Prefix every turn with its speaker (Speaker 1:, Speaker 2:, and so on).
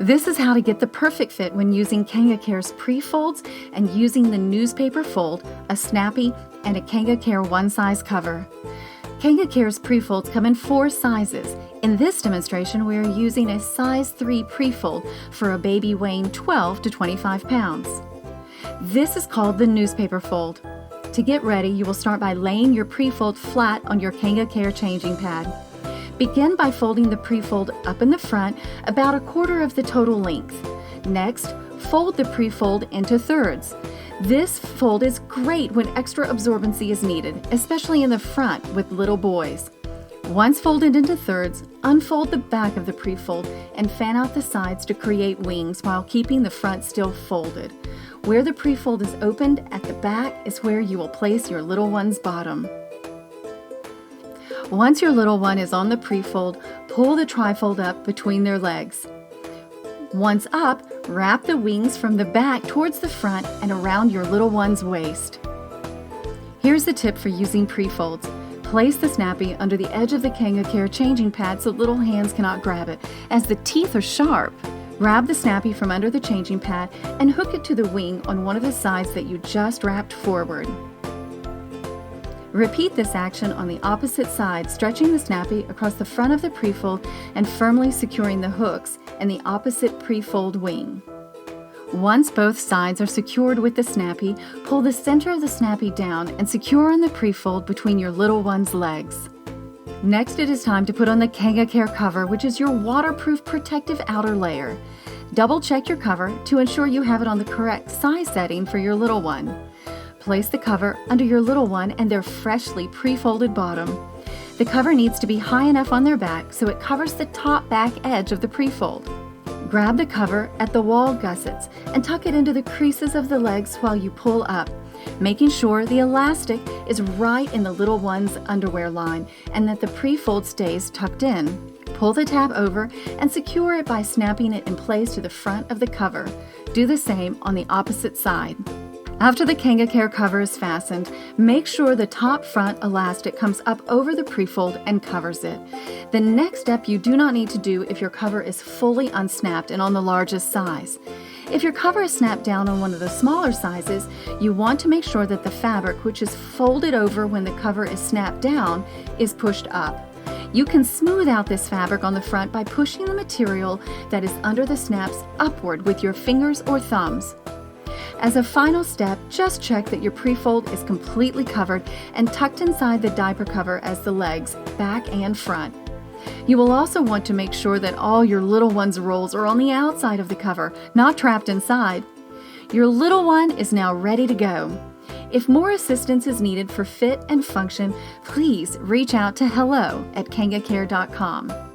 Speaker 1: This is how to get the perfect fit when using Kanga Care's Prefolds and using the newspaper fold, a Snappi, and a Kanga Care one-size cover. Kanga Care's Prefolds come in 4 sizes. In this demonstration, we are using a size 3 Prefold for a baby weighing 12 to 25 pounds. This is called the newspaper fold. To get ready, you will start by laying your Prefold flat on your Kanga Care changing pad. Begin by folding the Prefold up in the front about 1/4 of the total length. Next, fold the Prefold into thirds. This fold is great when extra absorbency is needed, especially in the front with little boys. Once folded into thirds, unfold the back of the Prefold and fan out the sides to create wings while keeping the front still folded. Where the Prefold is opened at the back is where you will place your little one's bottom. Once your little one is on the Prefold, pull the trifold up between their legs. Once up, wrap the wings from the back towards the front and around your little one's waist. Here's the tip for using Prefolds. Place the Snappi under the edge of the Kanga Care changing pad so little hands cannot grab it, as the teeth are sharp. Grab the Snappi from under the changing pad and hook it to the wing on one of the sides that you just wrapped forward. Repeat this action on the opposite side, stretching the Snappi across the front of the Prefold and firmly securing the hooks in the opposite Prefold wing. Once both sides are secured with the Snappi, pull the center of the Snappi down and secure on the Prefold between your little one's legs. Next, it is time to put on the Kanga Care cover, which is your waterproof protective outer layer. Double check your cover to ensure you have it on the correct size setting for your little one. Place the cover under your little one and their freshly pre-folded bottom. The cover needs to be high enough on their back so it covers the top back edge of the Prefold. Grab the cover at the wall gussets and tuck it into the creases of the legs while you pull up, making sure the elastic is right in the little one's underwear line and that the Prefold stays tucked in. Pull the tab over and secure it by snapping it in place to the front of the cover. Do the same on the opposite side. After the Kanga Care cover is fastened, make sure the top front elastic comes up over the Prefold and covers it. The next step you do not need to do if your cover is fully unsnapped and on the largest size. If your cover is snapped down on one of the smaller sizes, you want to make sure that the fabric, which is folded over when the cover is snapped down, is pushed up. You can smooth out this fabric on the front by pushing the material that is under the snaps upward with your fingers or thumbs. As a final step, just check that your Prefold is completely covered and tucked inside the diaper cover as the legs, back and front. You will also want to make sure that all your little one's rolls are on the outside of the cover, not trapped inside. Your little one is now ready to go. If more assistance is needed for fit and function, please reach out to hello@kangacare.com.